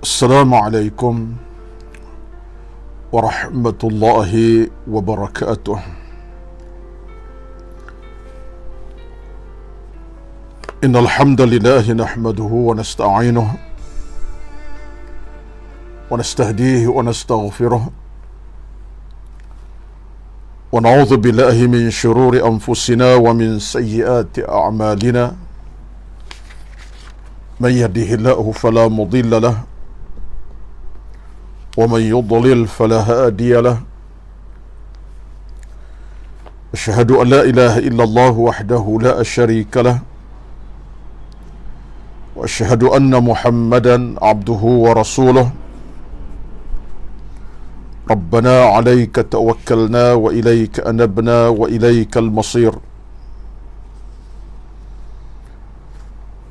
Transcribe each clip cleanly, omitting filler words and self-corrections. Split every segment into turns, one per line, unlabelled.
Assalamualaikum warahmatullahi wabarakatuh. Innal hamdalillah nahmaduhu wa nasta'inuhu wa nastahdihi wa nastaghfiruh wa na'udzu billahi min shururi anfusina wa min sayyiati a'malina. Man yahdihillahu fala mudilla lahu ومن يضلل فلا هادي له. أشهد أن لا إله إلا الله وحده لا شريك له وأشهد أن محمدا عبده ورسوله. ربنا عليك توكلنا وإليك أنبنا وإليك المصير.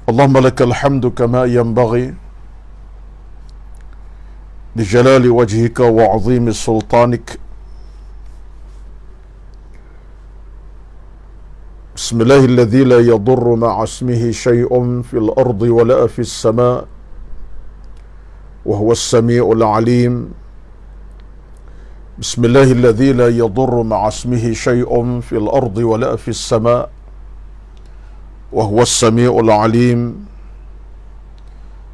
اللهم لك الحمد كما ينبغي لجلال وجهك وعظيم سلطانك. بسم الله الذي لا يضر مع اسمه شيء في الأرض ولا في السماء وهو السميع العليم. بسم الله الذي لا يضر مع اسمه شيء في الأرض ولا في السماء وهو السميع العليم.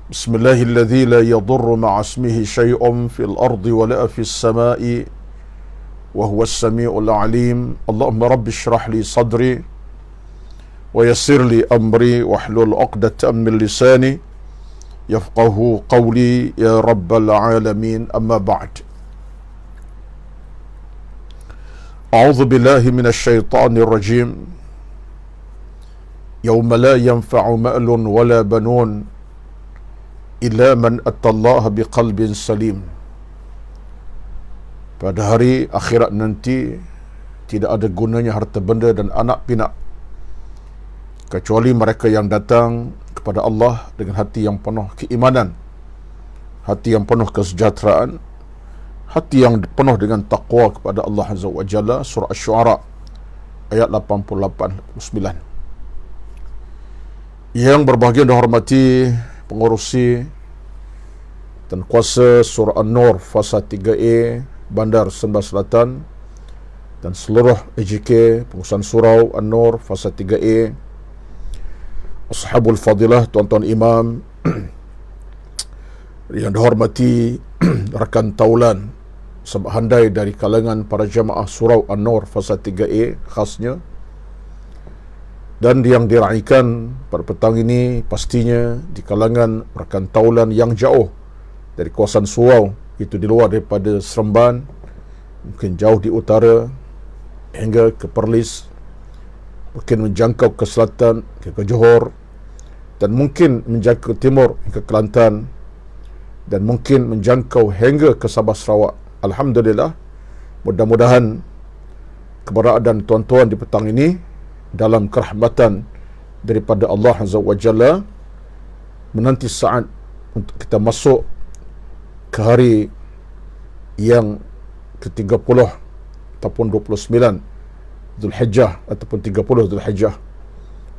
بسم الله الذي لا يضر مع اسمه شيء في الأرض ولا في السماء وهو السميع العليم. اللهم رب اشرح لي صدري ويسر لي أمري واحلل عقدة من لساني يفقه قولي يا رب العالمين. أما بعد، أعوذ بالله من الشيطان الرجيم. يوم لا ينفع مال ولا بنون illa man atallaha biqalbin salim. Pada hari akhirat nanti tidak ada gunanya harta benda dan anak pinak kecuali mereka yang datang kepada Allah dengan hati yang penuh keimanan, hati yang penuh kesejahteraan, hati yang penuh dengan taqwa kepada Allah Azza wa Jalla. Surah Asy-Syu'ara ayat 88-89. Yang berbahagia dan hormati pengurusi dan kuasa Surah An-Nur Fasa 3A Bandar Sembah Selatan dan seluruh AJK pengurusan Surau An-Nur Fasa 3A, Ashabul Fadilah, tuan-tuan imam yang dihormati rakan taulan sabak handai dari kalangan para jamaah Surau An-Nur Fasa 3A khasnya, dan yang diraikan pada petang ini pastinya di kalangan rakan taulan yang jauh dari kawasan Surau, itu di luar daripada Seremban, mungkin jauh di utara hingga ke Perlis, mungkin menjangkau ke selatan ke Johor, dan mungkin menjangkau ke timur hingga Kelantan, dan mungkin menjangkau hingga ke Sabah Sarawak. Alhamdulillah, mudah-mudahan keberadaan tuan-tuan di petang ini dalam kerahmatan daripada Allah Azza wa Jalla menanti saat untuk kita masuk ke hari yang ke-30 ataupun 29 Zulhijjah ataupun 30 Zulhijjah.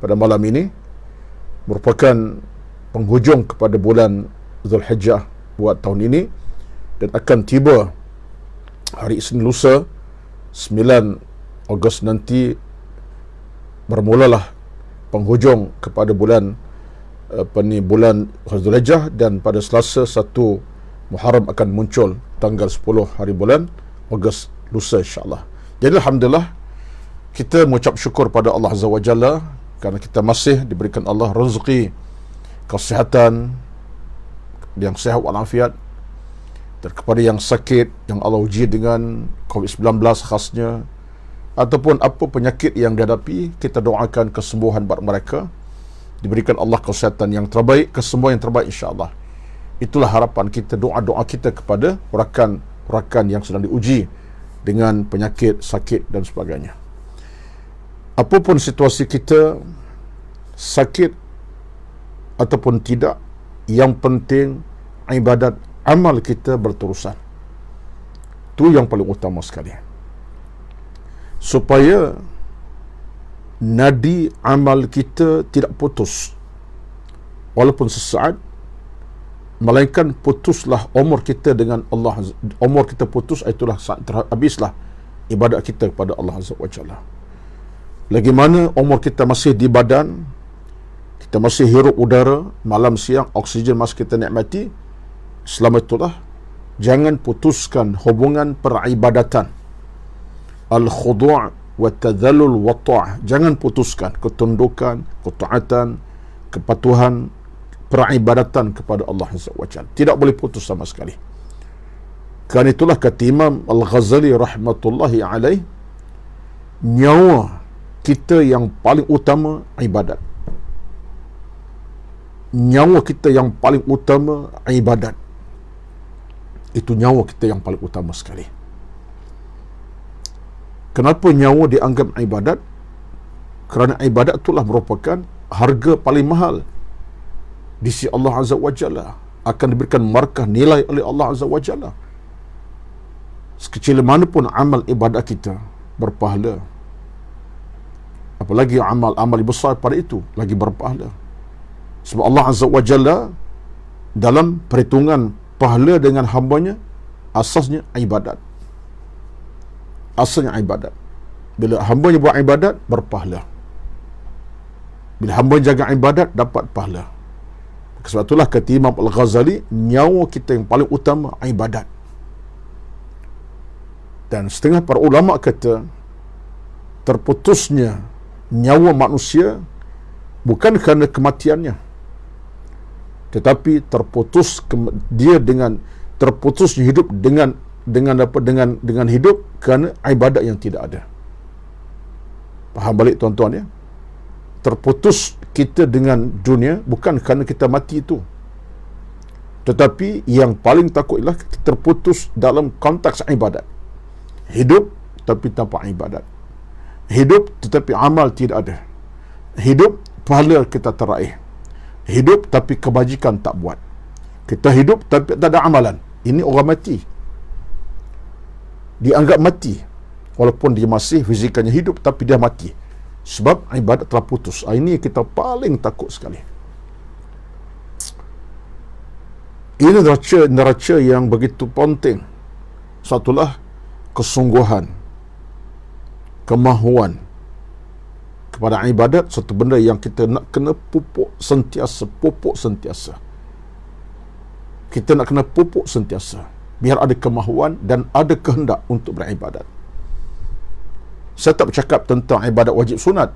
Pada malam ini merupakan penghujung kepada bulan Zulhijjah buat tahun ini, dan akan tiba hari Isnin lusa 9 Ogos nanti bermulalah penghujung kepada bulan bulan Zulhijjah, dan pada Selasa 1 Muharram akan muncul tanggal 10 hari bulan Ogos lusa insya-Allah. Jadi alhamdulillah kita mengucap syukur pada Allah Azza wa Jalla kerana kita masih diberikan Allah rezeki kesihatan yang sihat walafiat, dan kepada yang sakit yang Allah uji dengan COVID-19 khasnya ataupun apa penyakit yang dihadapi, kita doakan kesembuhan buat mereka, diberikan Allah kesihatan yang terbaik, kesembuhan yang terbaik insya-Allah. Itulah harapan kita, doa-doa kita kepada rakan-rakan yang sedang diuji dengan penyakit, sakit dan sebagainya. Apapun situasi kita, sakit ataupun tidak, yang penting ibadat amal kita berterusan. Itu yang paling utama sekali, supaya nadi amal kita tidak putus walaupun sesaat, melainkan putuslah umur kita dengan Allah. Umur kita putus, itulah habislah ibadat kita kepada Allah Azza wa Jalla. Lagi mana umur kita masih di badan, kita masih hirup udara, malam siang oksigen masih kita nikmati, selama itulah jangan putuskan hubungan peribadatan, al-khudu' wa tadhallul wa ta'ah. Jangan putuskan ketundukan, ketaatan, kepatuhan, peribadatan kepada Allah Azza wa Jalla. Tidak boleh putus sama sekali. Kerana itulah kata Imam Al-Ghazali rahmatullahi alaih, nyawa kita yang paling utama ibadat. Nyawa kita yang paling utama ibadat. Itu nyawa kita yang paling utama sekali. Kenapa nyawa dianggap ibadat? Kerana ibadat itulah merupakan harga paling mahal di sisi Allah Azza wa Jalla, akan diberikan markah nilai oleh Allah Azza wa Jalla. Sekecil manapun amal ibadat kita berpahala, apalagi amal-amal besar pada itu lagi berpahala. Sebab Allah Azza wa Jalla dalam perhitungan pahala dengan hambanya, asasnya ibadat. Asalnya ibadat. Bila hambanya buat ibadat, berpahala. Bila hamba jaga ibadat, dapat pahala. Sebab itulah kata Imam Al-Ghazali, nyawa kita yang paling utama ibadat. Dan setengah para ulama kata, terputusnya nyawa manusia bukan kerana kematiannya, tetapi terputusnya hidup dengan hidup kerana ibadat yang tidak ada. Faham balik tuan-tuan ya? Terputus kita dengan dunia bukan kerana kita mati itu, tetapi yang paling takut ialah kita terputus dalam konteks ibadat. Hidup tapi tanpa ibadat. Hidup tetapi amal tidak ada. Hidup pahala kita teraih. Hidup tapi kebajikan tak buat. Kita hidup tapi tak ada amalan. Ini orang mati. Dianggap mati walaupun dia masih fizikalnya hidup, tapi dia mati sebab ibadat telah putus. Ini kita paling takut sekali. Ini neraca yang begitu penting. Satulah kesungguhan, kemahuan kepada ibadat, satu benda yang kita nak kena pupuk sentiasa. Kita nak kena pupuk sentiasa, biar ada kemahuan dan ada kehendak untuk beribadat. Saya tak bercakap tentang ibadat wajib sunat,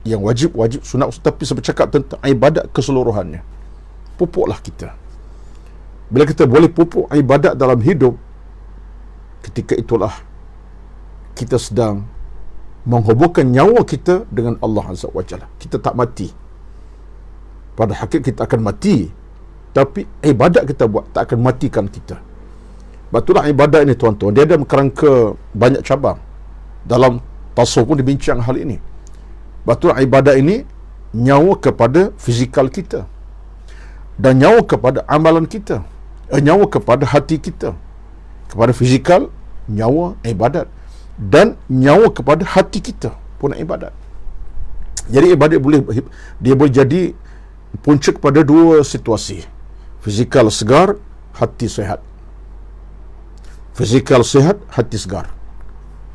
yang wajib sunat, tapi saya bercakap tentang ibadat keseluruhannya. Pupuklah kita. Bila kita boleh pupuk ibadat dalam hidup, ketika itulah kita sedang menghubungkan nyawa kita dengan Allah Azza wa Jalla. Kita tak mati. Pada hakikat kita akan mati, tapi ibadat kita buat tak akan matikan kita. Betullah ibadat ini tuan-tuan, dia ada kerangka banyak cabang. Dalam tasawuf pun dibincang hal ini. Betul, ibadat ini nyawa kepada fizikal kita, dan nyawa kepada amalan kita, nyawa kepada hati kita. Kepada fizikal, nyawa ibadat, dan nyawa kepada hati kita pun ibadat. Jadi ibadat dia boleh jadi punca kepada dua situasi. Fizikal segar, hati sehat. Fizikal sehat, hati segar.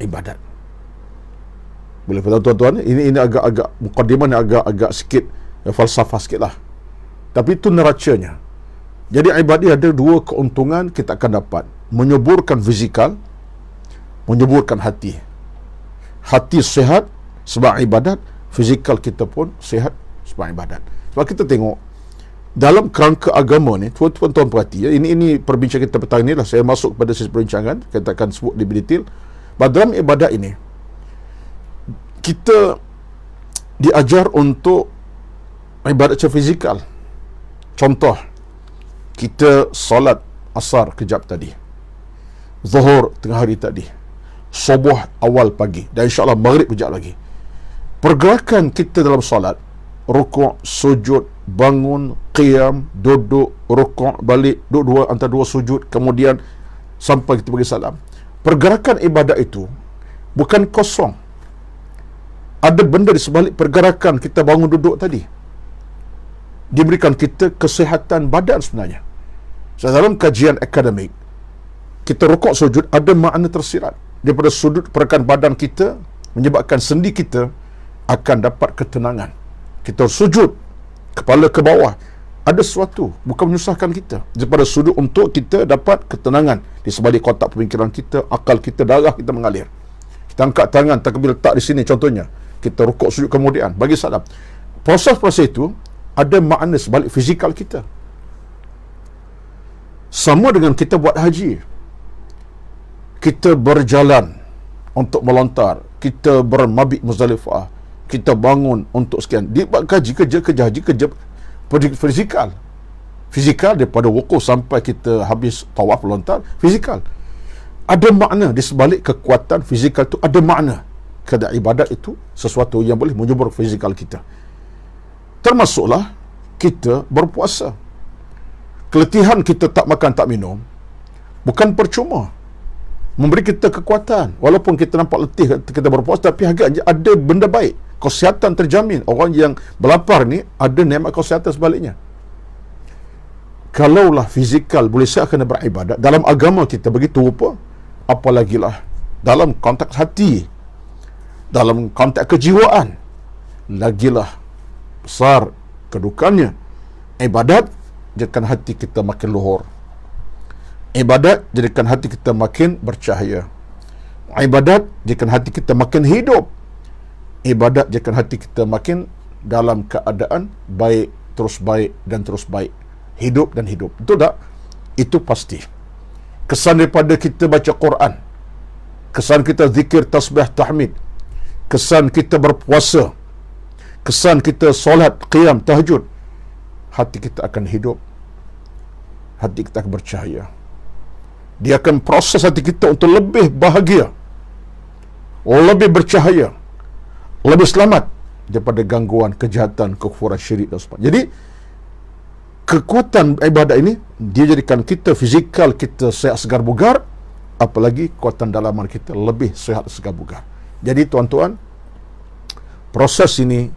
Ibadat. Boleh faham tuan-tuan? Ini agak-agak mukaddimah ni agak sikit falsafah sikit lah. Tapi itu neracanya. Jadi ibadat ada dua keuntungan kita akan dapat. Menyuburkan fizikal, menyuburkan hati. Hati sehat sebab ibadat, fizikal kita pun sehat sebab ibadat. Sebab kita tengok dalam kerangka agama ni, tuan-tuan perhati ya, ini perbincangan kita petang ni lah, saya masuk kepada sesi perbincangan, kita akan sebut lebih detail. Dalam ibadat ini, kita diajar untuk ibadat secara fizikal. Contoh, kita solat asar kejap tadi, zuhur tengah hari tadi, subuh awal pagi, dan insyaAllah maghrib kejap lagi. Pergerakan kita dalam solat, rukuk, sujud, bangun, qiyam, duduk, rukuk, balik, duduk antara dua sujud, kemudian sampai kita bagi salam. Pergerakan ibadat itu bukan kosong. Ada benda di sebalik pergerakan kita bangun duduk tadi. Diberikan kita kesihatan badan sebenarnya. So, dalam kajian akademik, kita rukuk sujud ada makna tersirat. Daripada sudut pergerakan badan kita menyebabkan sendi kita akan dapat ketenangan. Kita sujud kepala ke bawah, ada sesuatu bukan menyusahkan kita, daripada sudut untuk kita dapat ketenangan di sebalik kotak pemikiran kita, akal kita, darah kita mengalir. Kita angkat tangan, takbir letak di sini contohnya, kita rukuk sujud kemudian bagi salam. Proses-proses itu ada makna sebalik fizikal kita. Sama dengan kita buat haji, kita berjalan untuk melontar, kita bermabit Muzdalifah, kita bangun untuk sekian. Dia buat haji, kerja haji, kerja fizikal daripada wukuf sampai kita habis tawaf melontar, fizikal. Ada makna di sebalik kekuatan fizikal itu, ada makna. Kerana ibadat itu sesuatu yang boleh menyubur fizikal kita. Termasuklah kita berpuasa. Keletihan kita tak makan tak minum bukan percuma, memberi kita kekuatan. Walaupun kita nampak letih kita berpuasa, tapi agaknya ada benda baik, kesihatan terjamin. Orang yang berlapar ni ada nikmat kesihatan sebaliknya. Kalaulah fizikal boleh siap kena beribadat dalam agama kita begitu rupa, apalagilah dalam konteks hati, dalam konteks kejiwaan, lagilah besar kedukannya. Ibadat jadikan hati kita makin luhur. Ibadat jadikan hati kita makin bercahaya. Ibadat jadikan hati kita makin hidup. Ibadat jadikan hati kita makin dalam keadaan baik, terus baik dan terus baik. Hidup dan hidup. Betul tak? Itu pasti. Kesan daripada kita baca Quran, kesan kita zikir, tasbih, tahmid, kesan kita berpuasa, kesan kita solat, qiyam, tahajud, hati kita akan hidup, hati kita akan bercahaya. Dia akan proses hati kita untuk lebih bahagia, lebih bercahaya, lebih selamat daripada gangguan, kejahatan, kekufuran, syirik dan sebagainya. Jadi kekuatan ibadat ini dia jadikan kita fizikal kita sihat segar bugar, apalagi kekuatan dalaman kita lebih sihat segar bugar. Jadi tuan-tuan, proses ini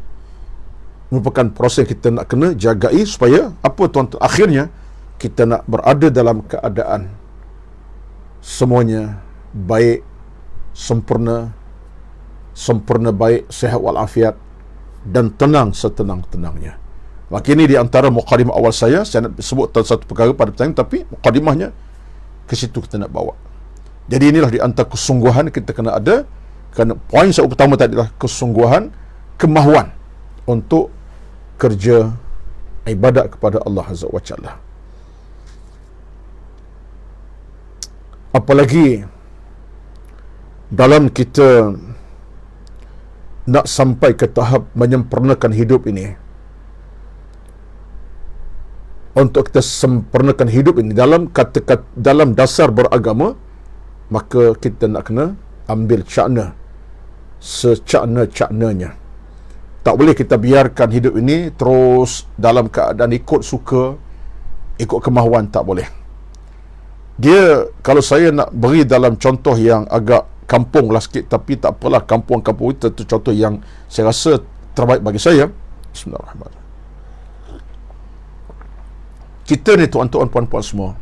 merupakan proses kita nak kena jagai supaya apa tuan-tuan, akhirnya kita nak berada dalam keadaan semuanya baik, sempurna baik, sihat walafiat dan tenang setenang-tenangnya. Maka ini di antara mukadimah awal saya nak sebut satu perkara pada pertanyaan, tapi mukadimahnya ke situ kita nak bawa. Jadi inilah di antara kesungguhan kita kena ada, kerana poin saya pertama tadi adalah kesungguhan, kemahuan untuk kerja ibadat kepada Allah Azza wa Jalla. Apalagi dalam kita nak sampai ke tahap menyempurnakan hidup ini, untuk kita sempurnakan hidup ini dalam kata-kata, dalam dasar beragama, maka kita nak kena ambil cakna secakna-caknanya. Tak boleh kita biarkan hidup ini terus dalam keadaan ikut suka, ikut kemahuan, tak boleh. Dia, kalau saya nak beri dalam contoh yang agak kampung lah sikit, tapi tak apalah, kampung-kampung itu contoh yang saya rasa terbaik bagi saya. Bismillahirrahmanirrahim. Kita ni tuan-tuan, puan-puan semua,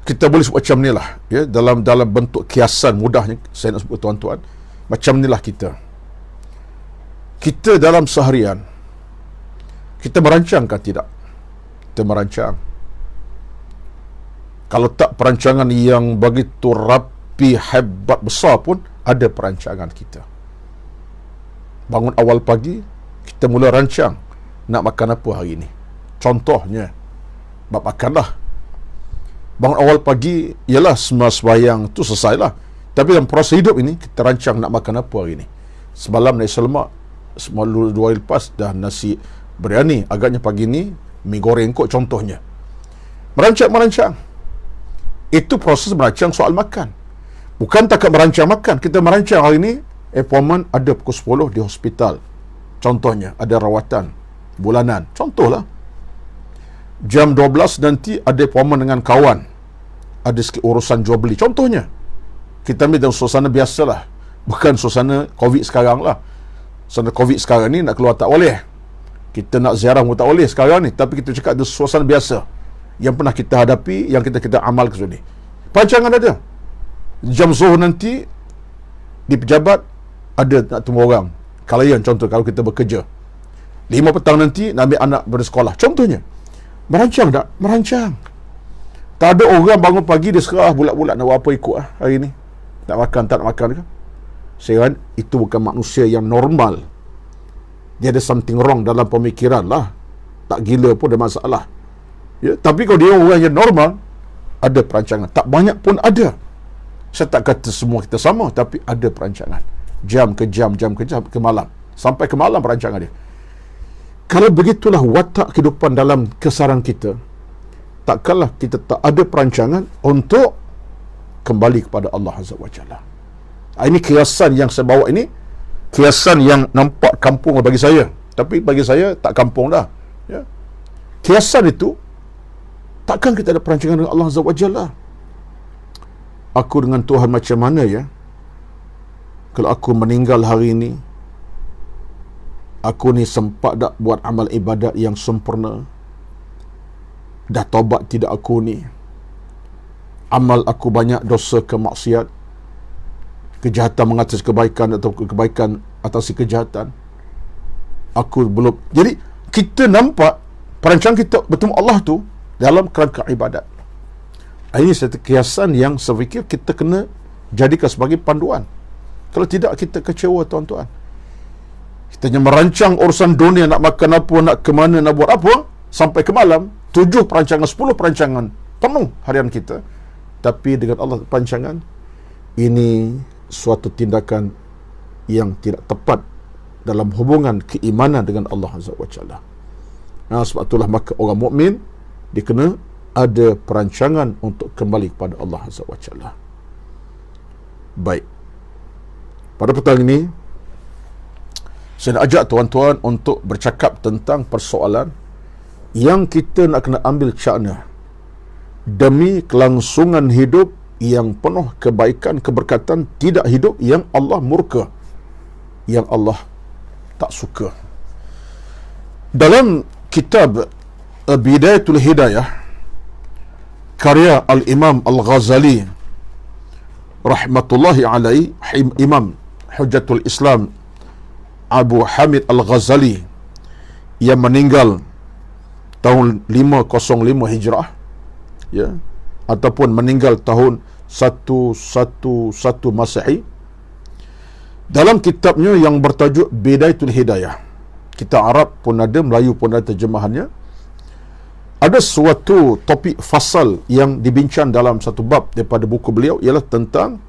kita boleh sebut macam ni lah, ya, dalam bentuk kiasan mudahnya saya nak sebut tuan-tuan, macam ni lah kita dalam seharian kita merancang kan tidak? Kita merancang. Kalau tak perancangan yang begitu rapi, hebat, besar pun ada perancangan kita. Bangun awal pagi, kita mula rancang nak makan apa hari ini. Contohnya, bab makanlah. Bangun awal pagi, ialah sembahyang tu selesailah. Tapi dalam proses hidup ini, kita rancang nak makan apa hari ini. Semalam nasi lemak, semalam 2 hari lepas dah nasi biryani, agaknya pagi ni mi goreng kot contohnya. Merancang. Itu proses merancang soal makan. Bukan takat merancang makan, kita merancang hari ini appointment ada pukul 10 di hospital. Contohnya, ada rawatan bulanan. Contohlah. Jam 12 nanti ada appointment dengan kawan. Ada sikit urusan jual beli. Contohnya. Kita ambil dalam suasana biasalah. Bukan suasana COVID sekarang lah. Suasana COVID sekarang ni nak keluar tak boleh. Kita nak ziarah pun tak boleh sekarang ni, tapi kita cakap ada suasana biasa yang pernah kita hadapi, yang kita amal ke sini. Perancangan ada. Jam Zuhur nanti di pejabat ada nak temu orang. Kalian contoh, kalau kita bekerja 5 petang nanti nak ambil anak bersekolah, contohnya. Merancang tak? Merancang. Tak ada orang bangun pagi dia serah bulat-bulat nak buat apa ikut hari ni. Nak makan tak nak makan ke? Saya rasa itu bukan manusia yang normal. Dia ada something wrong dalam pemikiran lah. Tak gila pun ada masalah. Ya, tapi kalau dia orang yang normal, ada perancangan. Tak banyak pun ada. Saya tak kata semua kita sama, tapi ada perancangan. Jam ke jam, jam ke jam, ke malam. Sampai ke malam perancangan dia. Kalau begitulah watak kehidupan dalam kesaran kita, takkanlah kita tak ada perancangan untuk kembali kepada Allah Azza wa Jalla. Ini kiasan yang saya bawa ini, kiasan yang nampak kampung bagi saya. Tapi bagi saya tak kampung dah. Ya. Kiasan itu, takkan kita ada perancangan dengan Allah Azza wa Jalla. Aku dengan Tuhan macam mana ya? Kalau aku meninggal hari ini, aku ni sempat tak buat amal ibadat yang sempurna? Dah taubat tidak aku ni? Amal aku banyak dosa kemaksiat, kejahatan mengatasi kebaikan atau kebaikan atasi kejahatan. Aku belum. Jadi kita nampak perancangan kita bertemu Allah tu dalam kerangka ibadat. Ini satu kiasan yang saya fikir kita kena jadikan sebagai panduan. Kalau tidak, kita kecewa, tuan-tuan. Kita hanya merancang urusan dunia, nak makan apa, nak ke mana, nak buat apa, sampai ke malam, 7 perancangan, 10 perancangan, penuh harian kita. Tapi dengan Allah perancangan, ini suatu tindakan yang tidak tepat dalam hubungan keimanan dengan Allah Azza wa Jalla. Sebab itulah maka orang mukmin dia kena ada perancangan untuk kembali kepada Allah Azza wa Jalla. Baik. Pada petang ini, saya nak ajak tuan-tuan untuk bercakap tentang persoalan yang kita nak kena ambil cakna demi kelangsungan hidup yang penuh kebaikan, keberkatan, tidak hidup yang Allah murka, yang Allah tak suka. Dalam kitab Bidayatul Hidayah, karya Al-Imam Al-Ghazali rahmatullahi alaihi, Imam Hujjatul Islam Abu Hamid Al-Ghazali yang meninggal tahun 505 Hijrah, ya, ataupun meninggal tahun 111 Masehi. Dalam kitabnya yang bertajuk Bidayatul Hidayah, kita Arab pun ada, Melayu pun ada terjemahannya, ada suatu topik fasal yang dibincang dalam satu bab daripada buku beliau, ialah tentang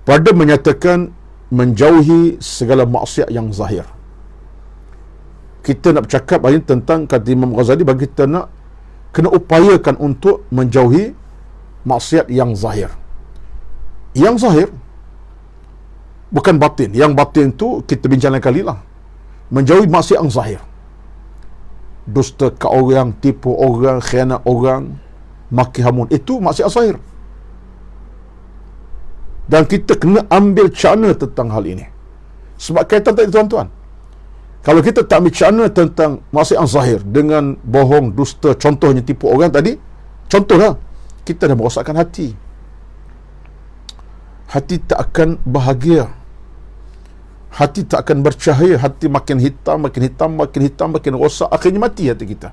pada menyatakan menjauhi segala maksiat yang zahir. Kita nak bercakap hari ini tentang kata Imam Ghazali, bagi kita nak kena upayakan untuk menjauhi maksiat yang zahir. Yang zahir bukan batin. Yang batin tu kita bincang lain kali lah. Menjauhi maksiat yang zahir. Dusta ke orang, tipu orang, khianat orang, maki hamun, itu maksiat zahir. Dan kita kena ambil cakna tentang hal ini. Sebab kaitan tadi, tuan-tuan, kalau kita tak ambil cakna tentang maksiat yang zahir dengan bohong, dusta, contohnya tipu orang tadi, contohlah, kita dah merosakkan hati. Hati tak akan bahagia. Hati tak akan bercahaya. Hati makin hitam, makin hitam, makin hitam, makin rosak. Akhirnya mati hati kita.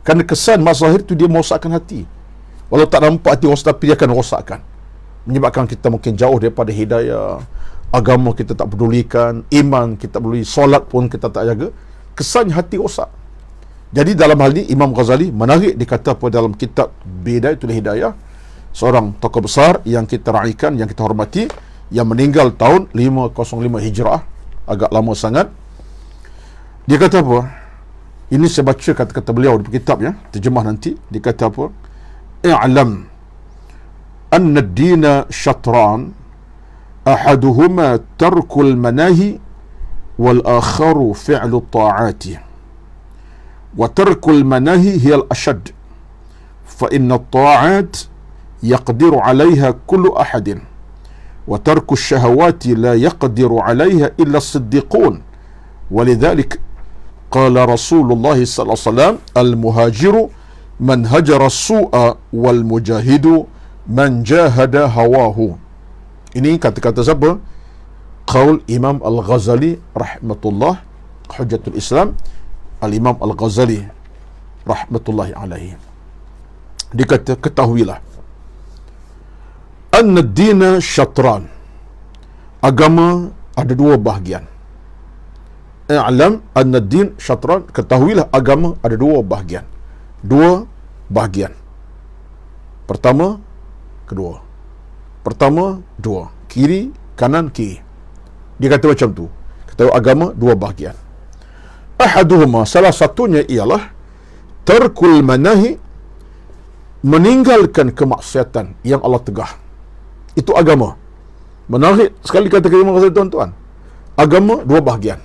Kerana kesan mazahir itu dia merosakkan hati. Walau tak nampak hati rosak, tapi dia akan rosakkan. Menyebabkan kita mungkin jauh daripada hidayah. Agama kita tak pedulikan. Iman kita tak peduli. Solat pun kita tak jaga. Kesannya hati rosak. Jadi dalam hal ini Imam Ghazali menarik, dikata apa dalam kitab Bidayatul Hidayah, seorang tokoh besar yang kita raikan, yang kita hormati, yang meninggal tahun 505 Hijrah, agak lama sangat. Dia kata apa? Ini saya baca kata-kata beliau di kitab, ya, terjemah nanti. Dia kata apa? I'lam anna ad-dina syatran, ahaduhuma tarkul manahi wal akharu fi'lu ta'ati, wa tarkul manahi hiya al-ashad, fa inna at-ta'at yaqdiru 'alayha kullu ahadin, wa tarku ash-shahawati la yaqdiru 'alayha illa as-siddiqun, walidhalik qala Rasulullah sallallahu alaihi wasallam al-muhajiru man hajara as-su'a wal mujahidu man jahada hawahu. Ini kata-kata siapa? Qaul Imam Al-Ghazali rahmatullah, Hujjatul Islam Al-Imam Al-Ghazali rahmatullahi alaihi. Dikata, ketahuilah anna ad-dina syatran, agama ada dua bahagian. I'lam anna ad-din syatran, ketahuilah agama ada dua bahagian. Dua bahagian. Pertama, kedua. Pertama, dua. Kiri, kanan, kiri. Dia kata macam tu. Ketahui agama dua bahagian. Ahaduhuma, salah satunya ialah tarkul manahi, meninggalkan kemaksiatan yang Allah tegah. Itu agama. Menarik sekali kata kelima tuan-tuan. Agama dua bahagian.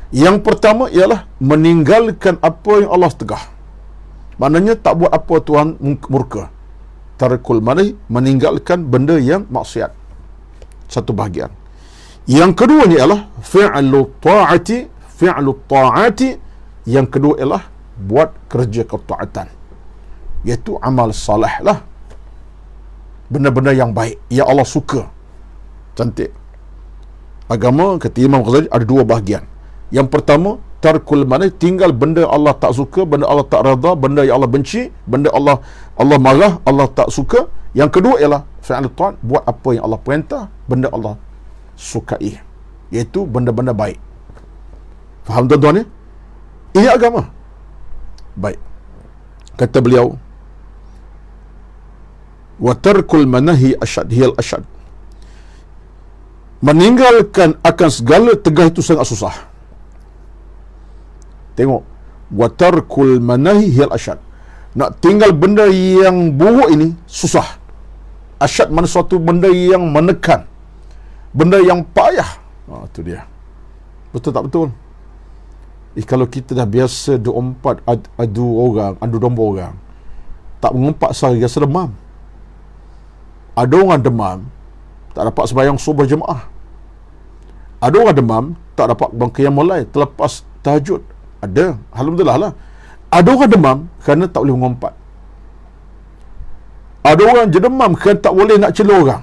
Yang pertama ialah meninggalkan apa yang Allah tegah. Maknanya tak buat apa Tuhan murka. Tarkul manahi, meninggalkan benda yang maksiat. Satu bahagian. Yang keduanya ialah fi'lu ta'ati, fi'lu ta'ati. Yang kedua ialah buat kerja ketaatan, iaitu amal salih lah, benda-benda yang baik yang Allah suka. Cantik. Agama kata Imam Ghazali ada dua bahagian. Yang pertama, tarkul manahi, tinggal benda Allah tak suka, benda Allah tak redha, benda yang Allah benci, benda Allah marah, Allah tak suka. Yang kedua ialah fi'lu ta'at, buat apa yang Allah perintah, benda Allah sukai, iaitu benda-benda baik. Faham tuan-tuan ya? Ini agama. Baik. Kata beliau, wa tarkul manahi asyad hiyal asyad, meninggalkan akan segala tegah itu sangat susah. Tengok, wa tarkul manahi hiyal asyad, nak tinggal benda yang buruk ini susah. Asyad mana suatu benda yang menekan, benda yang payah. Itu dia. Betul tak betul? Kalau kita dah biasa diumpat adu domba orang, tak mengumpat sehari rasa demam. Ada orang demam tak dapat sembahyang subuh jemaah. Ada orang demam tak dapat bangun qiyamul lail terlepas tahajud. Ada, alhamdulillah lah. Ada orang demam kerana tak boleh mengumpat. Ada orang je demam kerana tak boleh nak cela orang.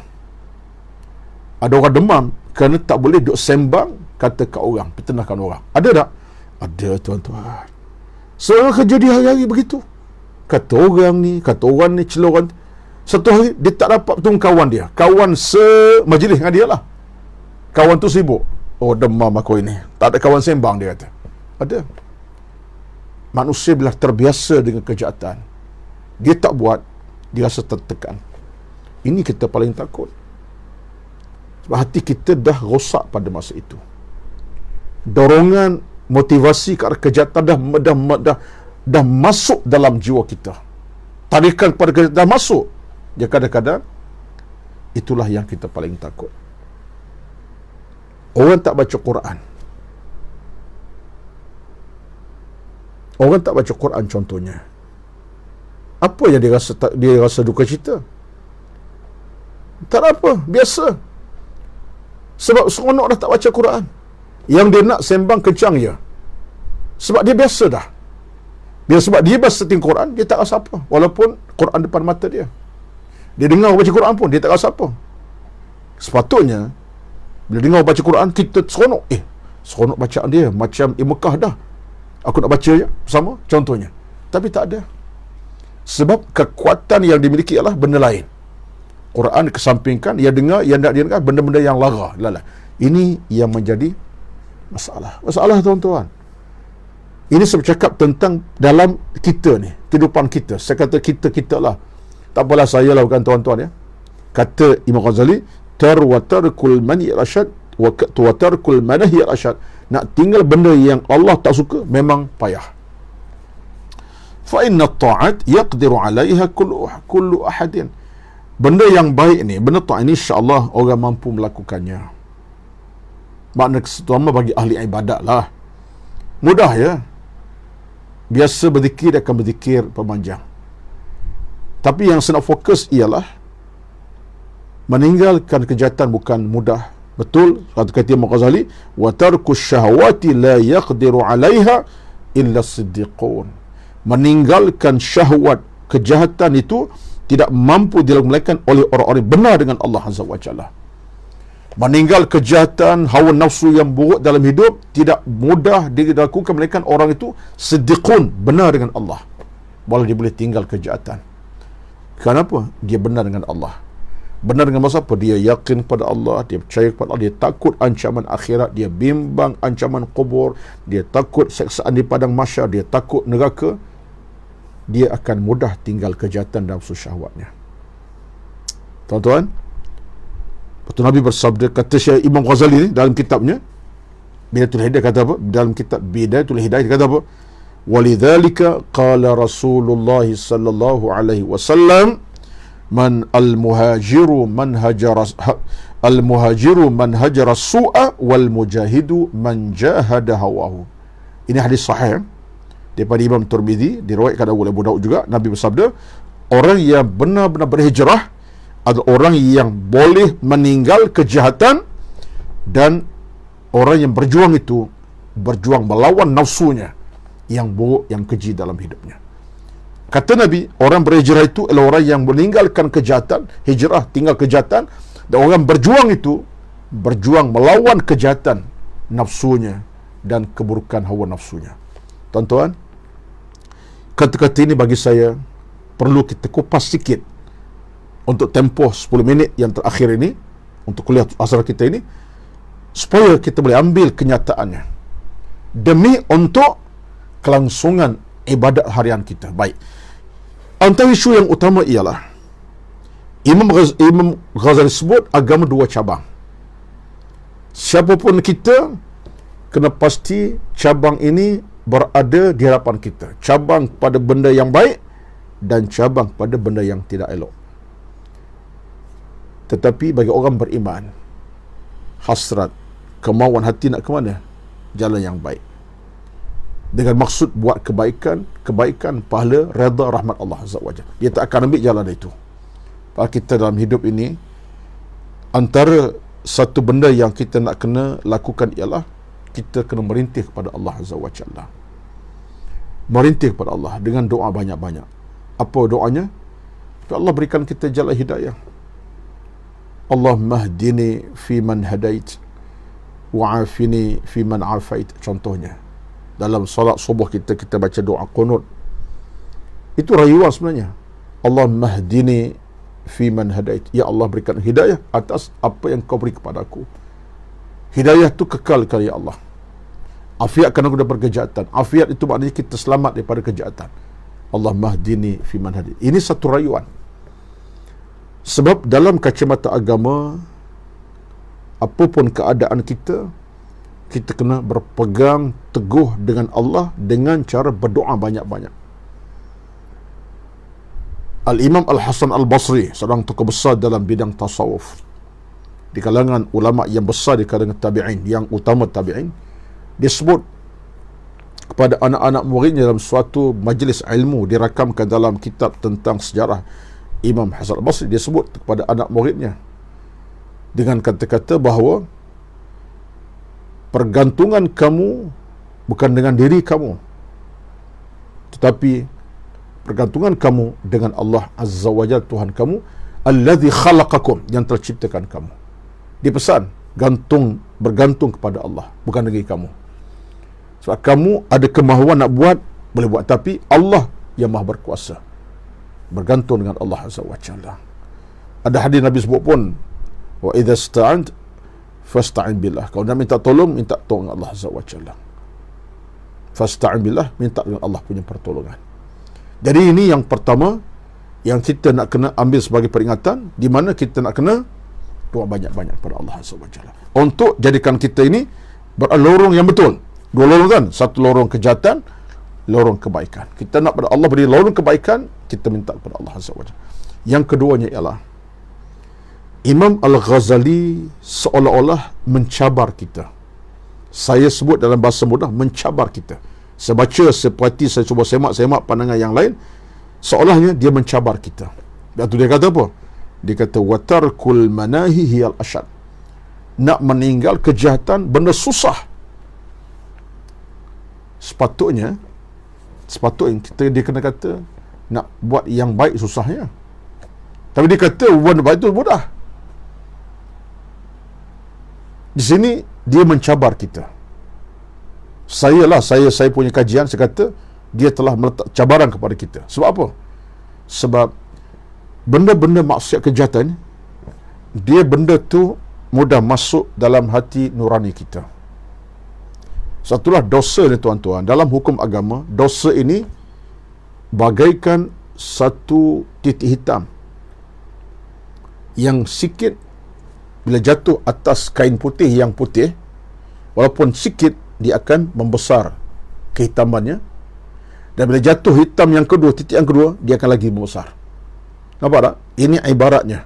Ada orang demam kerana tak boleh duk sembang kata kat orang, pertenahkan orang. Ada tak? Ada tuan-tuan. Seorang kerja dia hari-hari begitu. Kata orang ni cela orang. Satu hari dia tak dapat bertemu kawan dia. Kawan semajlis dengan dia lah. Kawan tu sibuk. Oh, demam aku ini. Tak ada kawan sembang, dia kata. Ada. Manusia bila terbiasa dengan kejahatan, dia tak buat, dia rasa tertekan. Ini kita paling takut. Sebab hati kita dah rosak pada masa itu. Dorongan motivasi ke arah kejahatan dah masuk dalam jiwa kita. Tarikan pada kejahatan dah masuk. Jadi kadang-kadang itulah yang kita paling takut. Orang tak baca Quran. Orang tak baca Quran contohnya. Apa yang dia rasa duka cita? Tak ada apa, biasa. Sebab seronok dah tak baca Quran. Yang dia nak sembang kencang je. Sebab dia biasa dah. Sebab dia biasa tengok Quran, dia tak rasa apa. Walaupun Quran depan mata dia. Dia dengar baca Quran pun, dia tak rasa apa. Sepatutnya, bila dengar baca Quran, kita seronok. Seronok bacaan dia. Macam Mekah dah. Aku nak baca je bersama, contohnya. Tapi tak ada. Sebab kekuatan yang dimiliki ialah benda lain. Quran kesampingkan, ia dengar, ia nak dengar benda-benda yang lara. Ini yang menjadi masalah. Masalah tuan-tuan. Ini saya bercakap tentang dalam kita ni, kehidupan kita. Saya kata kita lah. Tak apalah saya lah, bukan tuan-tuan ya. Kata Imam Ghazali, tarkul mani al-asyad wa tarkul manahi al-asyad. Nak tinggal benda yang Allah tak suka memang payah. Fa inna at-ta'at yaqdiru 'alaiha kullu ahadin. Benda yang baik ni, benda ta'at ni insya-Allah orang mampu melakukannya. Makna terutama bagi ahli ibadat lah. Mudah ya. Biasa berzikir akan berzikir pemanjang. Tapi yang saya nak fokus ialah meninggalkan kejahatan bukan mudah. Betul kata Imam Ghazali, wa tarku syahwati la yaqdiru 'alaiha illa siddiqun. Meninggalkan syahwat kejahatan itu tidak mampu dilakukan oleh orang-orang yang benar dengan Allah Azza wa Jalla. Meninggal kejahatan, hawa nafsu yang buruk dalam hidup tidak mudah dilakukan melainkan orang itu siddiqun, benar dengan Allah. Walau dia boleh tinggal kejahatan. Kenapa? Dia benar dengan Allah. Benar dengan masa apa? Dia yakin pada Allah, dia percaya kepada Allah, dia takut ancaman akhirat, dia bimbang ancaman kubur, dia takut seksaan di padang mahsyar, dia takut neraka. Dia akan mudah tinggal kejahatan dan nafsu syahwatnya. Tuan-tuan, Betul Nabi bersabda, kata Syekh Imam Ghazali ni dalam kitabnya Bidayatul Hidayah, kata apa? Dalam kitab Bidayatul Hidayah kata apa? Walidzalika qala Rasulullah sallallahu alaihi wasallam, man al-muhajiru man hajara su'a wal mujahidu man jahada hawahu. Ini hadis sahih daripada Imam Tirmizi, diriwayatkan oleh Abu Daud juga. Nabi bersabda, orang yang benar-benar berhijrah adalah orang yang boleh meninggal kejahatan, dan orang yang berjuang itu berjuang melawan nafsunya yang buruk, yang keji dalam hidupnya. Kata Nabi, orang berhijrah itu adalah orang yang meninggalkan kejahatan, hijrah tinggal kejahatan, dan orang berjuang itu berjuang melawan kejahatan nafsunya dan keburukan hawa nafsunya. Tuan-tuan, kata-kata ini bagi saya perlu kita kupas sikit untuk tempoh 10 minit yang terakhir ini, untuk kuliah asar kita ini, supaya kita boleh ambil kenyataannya demi untuk kelangsungan ibadat harian kita. Baik, antara isu yang utama ialah Imam Ghazali sebut agama dua cabang. Siapapun kita kena pasti cabang ini berada di hadapan kita. Cabang pada benda yang baik dan cabang pada benda yang tidak elok. Tetapi bagi orang beriman, hasrat, kemauan hati nak ke mana? Jalan yang baik. Dengan maksud buat kebaikan, pahala, redha, rahmat Allah Azza wa Jalla. Dia tak akan ambil jalan itu. Kalau kita dalam hidup ini, antara satu benda yang kita nak kena lakukan ialah kita kena merintih kepada Allah Azza wa Jalla. Merintih kepada Allah dengan doa banyak-banyak. Apa doanya? Supaya Allah berikan kita jalan hidayah. Allahumma hdini fi man hadait wa'afini fi man afait. Contohnya, dalam solat subuh kita baca doa qunut. Itu rayuan sebenarnya. Allahumma hdini fi man hadait. Ya Allah, berikan hidayah atas apa yang kau beri kepadaku. Hidayah itu kekal ya Allah. Afiatkan aku daripada kejahatan. Afiat itu maknanya kita selamat daripada kejahatan. Allahumma hdini fi man hadait. Ini satu rayuan. Sebab dalam kacamata agama, apapun keadaan kita kena berpegang teguh dengan Allah dengan cara berdoa banyak-banyak. Al-Imam Al-Hasan Al-Basri, seorang tokoh besar dalam bidang tasawuf, di kalangan ulama yang besar di kalangan tabi'in, yang utama tabi'in, dia sebut kepada anak-anak muridnya dalam suatu majlis ilmu, dirakamkan dalam kitab tentang sejarah Imam Hasan Al-Basri. Dia sebut kepada anak muridnya dengan kata-kata bahawa pergantungan kamu bukan dengan diri kamu, tetapi pergantungan kamu dengan Allah Azza wa Jalla, Tuhan kamu, allazi khalaqakum, yang telah ciptakan kamu. Dia pesan bergantung kepada Allah, bukan diri kamu. Sebab kamu ada kemahuan nak buat, boleh buat, tapi Allah yang Maha berkuasa. Bergantung dengan Allah Azza wa Jalla. Ada hadis Nabi sebut pun, wa idza sta'ant fasta'in billah. Kalau nak minta tolong dengan Allah Azza wa Jalla. Fasta'in billah, minta dengan Allah punya pertolongan. Jadi ini yang pertama yang kita nak kena ambil sebagai peringatan, di mana kita nak kena doa banyak-banyak pada Allah Azza wa Jalla untuk jadikan kita ini berlorong yang betul. Dua lorong kan? Satu lorong kejahatan, lorong kebaikan. Kita nak pada Allah beri lorong kebaikan, kita minta kepada Allah Azza wa Jalla. Yang keduanya ialah Imam Al-Ghazali seolah-olah mencabar kita. Saya sebut dalam bahasa mudah, mencabar kita. Saya baca seperti saya cuba semak pandangan yang lain, seolahnya dia mencabar kita. Dan tu dia kata apa? Dia kata watarkul manahi hiyal asyad. Nak meninggal kejahatan benda susah. Sepatutnya dia kena kata nak buat yang baik susahnya. Tapi dia kata buat baik itu mudah. Di sini dia mencabar kita. Saya punya kajian, saya kata dia telah meletak cabaran kepada kita. Sebab apa? Sebab benda-benda maksiat kejahatan, dia benda tu mudah masuk dalam hati nurani kita. Satulah dosa ni tuan-tuan. Dalam hukum agama, dosa ini bagaikan satu titik hitam yang sikit bila jatuh atas kain putih yang putih, walaupun sikit, dia akan membesar kehitamannya, dan bila jatuh hitam yang kedua, titik yang kedua, dia akan lagi membesar. Nampak tak? Ini ibaratnya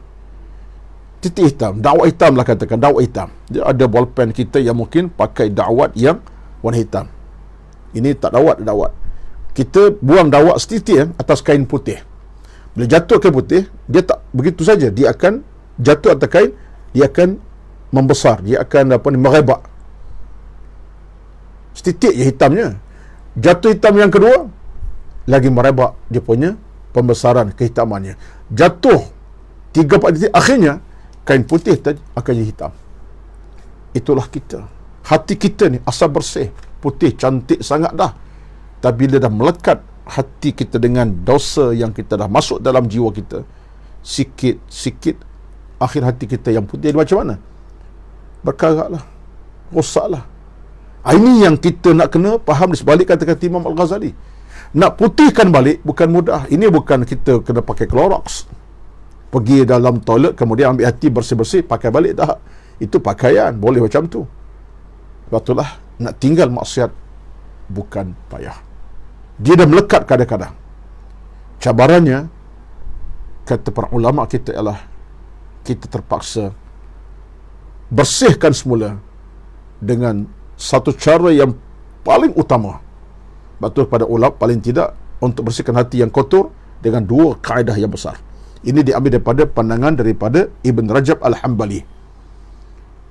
titik hitam, dakwat hitam lah katakan, dakwat hitam. Dia ada bolpen kita yang mungkin pakai dakwat yang warna hitam. Ini tak dakwat. Kita buang dakwat setitik atas kain putih. Bila jatuh kain putih, dia tak begitu saja, dia akan jatuh atas kain, dia akan membesar, dia akan merebak. Setitik je hitamnya. Jatuh hitam yang kedua, lagi merebak dia punya pembesaran kehitamannya. Jatuh 3-4 titik, akhirnya kain putih tadi akan jadi hitam. Itulah kita. Hati kita ni asal bersih, putih, cantik sangat dah. Tapi bila dah melekat hati kita dengan dosa yang kita dah masuk dalam jiwa kita, sikit-sikit akhir hati kita yang putih macam mana? Berkarat lah, rosak lah. Ini yang kita nak kena faham di sebalik kata-kata Imam Al-Ghazali. Nak putihkan balik bukan mudah. Ini bukan kita kena pakai Clorox, pergi dalam toilet kemudian ambil hati bersih-bersih pakai balik, dah. Itu pakaian, boleh macam tu. Sebab itulah nak tinggal maksiat bukan payah. Dia dah melekat kadang-kadang. Cabarannya, kata para ulama kita, ialah kita terpaksa bersihkan semula dengan satu cara yang paling utama. Betul pada ulama, paling tidak untuk bersihkan hati yang kotor dengan 2 kaedah yang besar. Ini diambil daripada pandangan daripada Ibn Rajab Al-Hambali,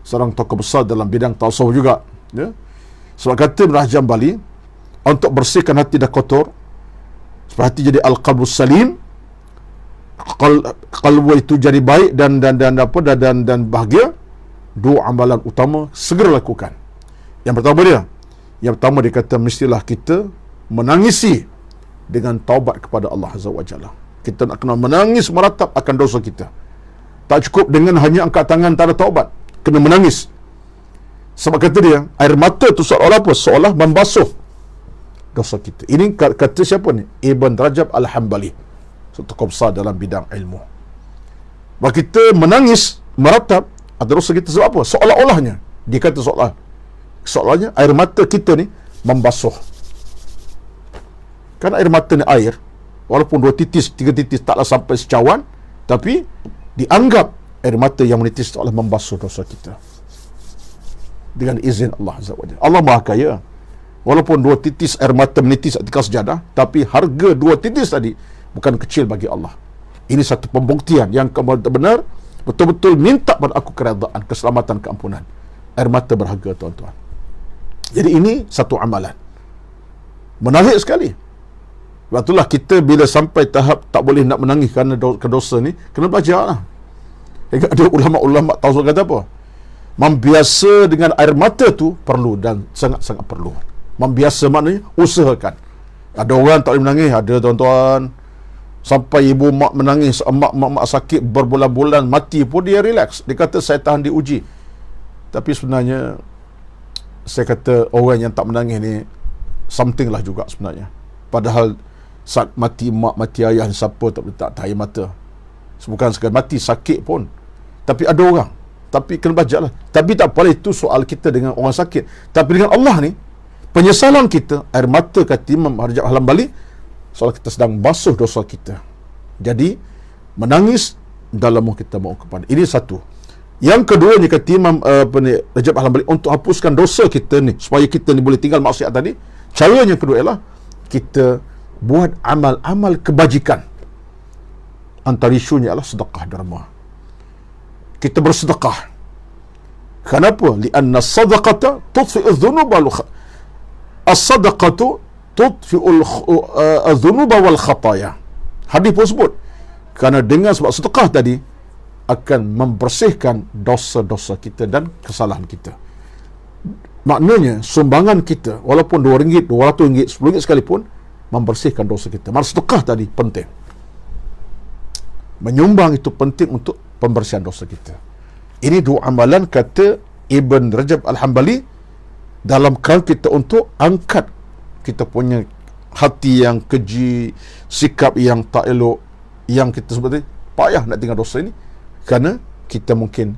seorang tokoh besar dalam bidang tasawuf juga, ya. Sebab kata Ibn Rajab Al-Hambali, untuk bersihkan hati dah kotor, supaya hati jadi al-qalbus salim, qalbu itu jadi baik dan bahagia, 2 amalan utama segera lakukan. Yang pertama dia kata, mestilah kita menangisi dengan taubat kepada Allah Azza wa Jalla. Kita nak kena menangis meratap akan dosa kita. Tak cukup dengan hanya angkat tangan tak ada taubat, kena menangis. Sebab kata dia, air mata tu seolah apa? Seolah membasuh dosa kita. Ini kata siapa ni? Ibn Rajab Al-Hambali, tokoh besar dalam bidang ilmu. Bahawa kita menangis meratap ada dosa kita sebab apa? Seolah-olahnya, dia kata seolahnya air mata kita ni membasuh. Kan air mata ni air, walaupun 2 titis, 3 titis taklah sampai secawan, tapi dianggap air mata yang menitis seolah membasuh dosa kita dengan izin Allah Azza wa Jalla. Allah Maha Kaya. Walaupun 2 titis air mata menitis atas sejadah, tapi harga 2 titis tadi bukan kecil bagi Allah. Ini satu pembuktian yang benar betul-betul minta pada aku keredaan, keselamatan, keampunan. Air mata berharga, tuan-tuan. Jadi ini satu amalan menarik sekali. Sebab itulah kita bila sampai tahap tak boleh nak menangis kerana dosa ni, kena belajar lah. Ada ulama-ulama tahu kata apa? Membiasa dengan air mata tu perlu, dan sangat-sangat perlu. Membiasa maknanya usahakan. Ada orang tak boleh menangis, ada tuan-tuan. Sampai ibu mak menangis, mak sakit berbulan-bulan, mati pun dia relax. Dia kata saya tahan diuji. Tapi sebenarnya saya kata orang yang tak menangis ni something lah juga sebenarnya. Padahal saat mati mak, mati ayah, siapa tak air mata. Bukan sekadar mati, sakit pun. Tapi ada orang, tapi kena belajar lah. Tapi tak apa, itu soal kita dengan orang sakit. Tapi dengan Allah ni, penyesalan kita, air mata kata Imam Rajab Al-Hambali, soal kita sedang basuh dosa kita. Jadi menangis dalam kita mau kepada. Ini satu. Yang kedua ni kata Imam Rajab Al-Hambali, untuk hapuskan dosa kita ni, supaya kita ni boleh tinggal maksiat tadi, caranya yang kedua ialah kita buat amal-amal kebajikan. Antara isunya ialah sedekah derma. Kita bersedekah. Kenapa? Lianna sadaqata tudfi'u dhunuba as-sadaqatu tudfi'ul adzunuba wal khataya. Hadis pun sebut, kerana dengan sebab sedekah tadi akan membersihkan dosa-dosa kita dan kesalahan kita. Maknanya sumbangan kita walaupun RM2, RM200, RM10 sekalipun membersihkan dosa kita. Maka sedekah tadi penting. Menyumbang itu penting untuk pembersihan dosa kita. Ini dua amalan kata Ibn Rajab Al-Hambali dalam kerana kita untuk angkat kita punya hati yang keji, sikap yang tak elok, yang kita sebut tadi, payah nak tinggal dosa ini kerana kita mungkin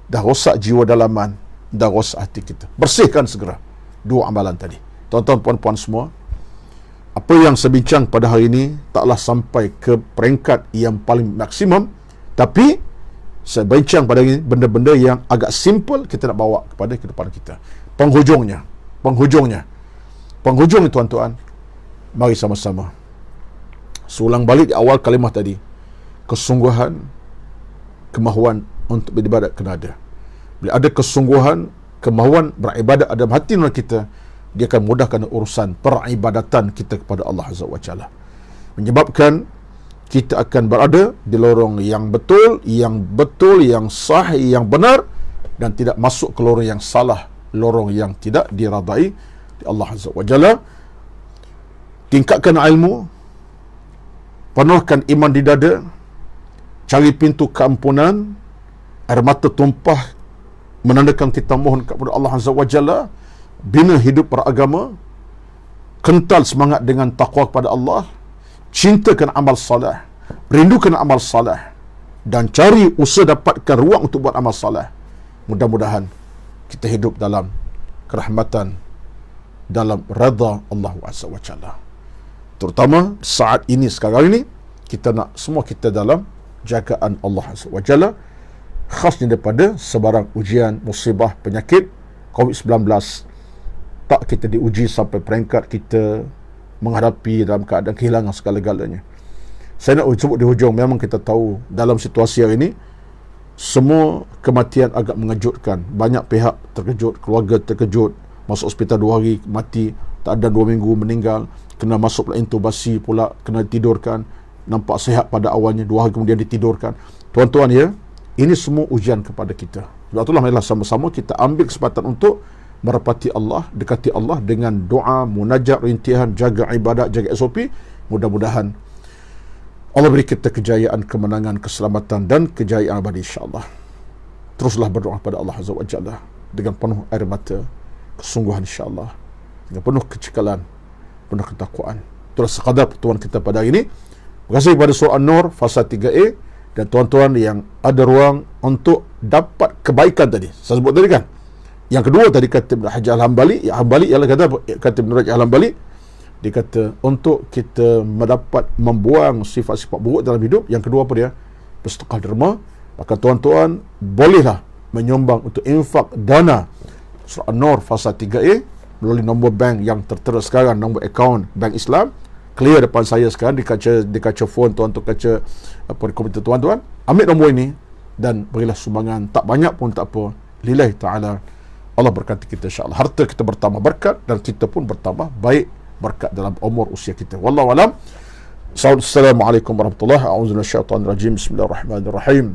dah rosak jiwa dalaman, dah rosak hati kita. Bersihkan segera dua amalan tadi. Tuan-tuan, puan-puan semua, apa yang saya bincang pada hari ini taklah sampai ke peringkat yang paling maksimum, tapi saya bincang pada hari ini benda-benda yang agak simple kita nak bawa kepada kehidupan kita. Penghujung ni tuan-tuan, mari sama-sama seulang balik di awal kalimah tadi. Kesungguhan, kemahuan untuk beribadat kena ada. Bila ada kesungguhan, kemahuan beribadat dalam hati nurani kita, dia akan mudahkan urusan peribadatan kita kepada Allah Azza wa Jalla, menyebabkan kita akan berada di lorong yang betul, yang sahih, yang benar, dan tidak masuk ke lorong yang salah, lorong yang tidak diradai di Allah Azza wa Jalla. Tingkatkan ilmu, penuhkan iman di dada, cari pintu keampunan, air mata tumpah menandakan kita mohon kepada Allah Azza wa Jalla, bina hidup beragama, kental semangat dengan taqwa kepada Allah, cintakan amal salah, rindukan amal salah, dan cari usaha dapatkan ruang untuk buat amal salah. Mudah-mudahan kita hidup dalam kerahmatan, dalam redha Allah Azza wa Jalla. Terutama saat ini, sekarang ini, kita nak semua kita dalam jagaan Allah Azza wa Jalla, khasnya daripada sebarang ujian, musibah, penyakit COVID-19. Tak kita diuji sampai peringkat kita menghadapi dalam keadaan kehilangan segala-galanya. Saya nak sebut di hujung, memang kita tahu dalam situasi hari ini semua kematian agak mengejutkan. Banyak pihak terkejut, keluarga terkejut, masuk hospital 2 hari mati, tak ada 2 minggu meninggal, kena masuk pula intubasi pula, kena ditidurkan, nampak sihat pada awalnya, 2 hari kemudian ditidurkan. Tuan-tuan ya, ini semua ujian kepada kita. Sebab itulah marilah sama-sama kita ambil kesempatan untuk merapati Allah, dekati Allah dengan doa, munajat, rintihan, jaga ibadat, jaga SOP. Mudah-mudahan Allah beri kita kejayaan, kemenangan, keselamatan dan kejayaan abadi insya-Allah. Teruslah berdoa kepada Allah Azza wa Jalla dengan penuh air mata, kesungguhan insya-Allah, dengan penuh kecekalan, penuh ketakwaan. Itulah sekadar pertemuan kita pada hari ini. Terima kasih kepada surah An-Nur fasa 3A, dan tuan-tuan yang ada ruang untuk dapat kebaikan tadi. Saya sebut tadi kan. Yang kedua tadi kata Ibn Hajar Al-Hambali, ialah kata Ibn Rajab Al-Hambali, dia kata untuk kita mendapat membuang sifat-sifat buruk dalam hidup, yang kedua apa dia? Bersedekah derma. Maka tuan-tuan bolehlah menyumbang untuk infak dana surah An-Nur fasa 3A melalui nombor bank yang tertera sekarang, nombor akaun Bank Islam clear depan saya sekarang di kaca phone tuan-tuan, kaca komputer tuan-tuan. Ambil nombor ini dan berilah sumbangan, tak banyak pun tak apa, lillahi ta'ala. Allah berkati kita insya-Allah. Harta kita bertambah berkat dan kita pun bertambah baik berkat dalam umur usia kita. Wallahu alam. Assalamualaikum warahmatullahi wabarakatuh. A'udzu minasyaitonir rajim. Bismillahirrahmanirrahim.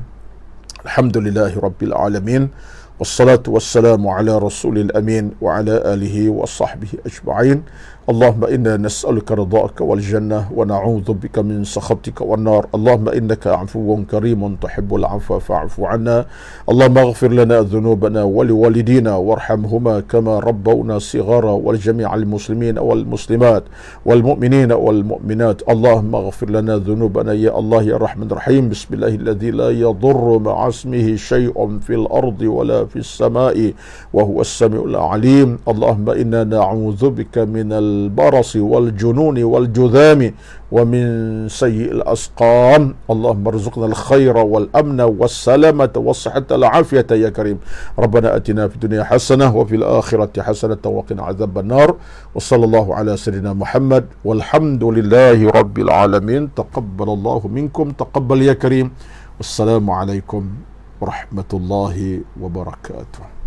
Alhamdulillahi rabbil alamin. Wassalatu wassalamu ala rasulil amin wa ala alihi wa sahbihi ajma'in. Allahumma inna nas'aluka ridha'aka wal jannah wa na'udzu bika min sakhatika wan nar. Allahumma innaka 'afuwwun karimun tuhibbul 'afwa fa'fu 'anna. Allahumma ighfir lana dhunubana wa liwalidina warhamhuma kama rabbawna shighara wal jami'al muslimin wal muslimat wal mu'minina wal mu'minat. Allahumma ighfir lana dhunubana ya Allah ya Rahman Rahim. Bismillahilladzi la yadurru ma'a ismihi syai'un fil ardi wa la fis sama'i wa huwas samiul 'alim. Allahumma inna na'udzu bika minal البرص والجنون والجذام ومن سيء الأسقام. اللهم ارزقنا الخير والأمن والسلامة والصحة والعافية يا كريم. ربنا أتنا في الدنيا حسنة وفي الآخرة حسنة وقنا عذاب النار. وصلى الله على سيدنا محمد والحمد لله رب العالمين. تقبل الله منكم، تقبل يا كريم. والسلام عليكم ورحمة الله وبركاته.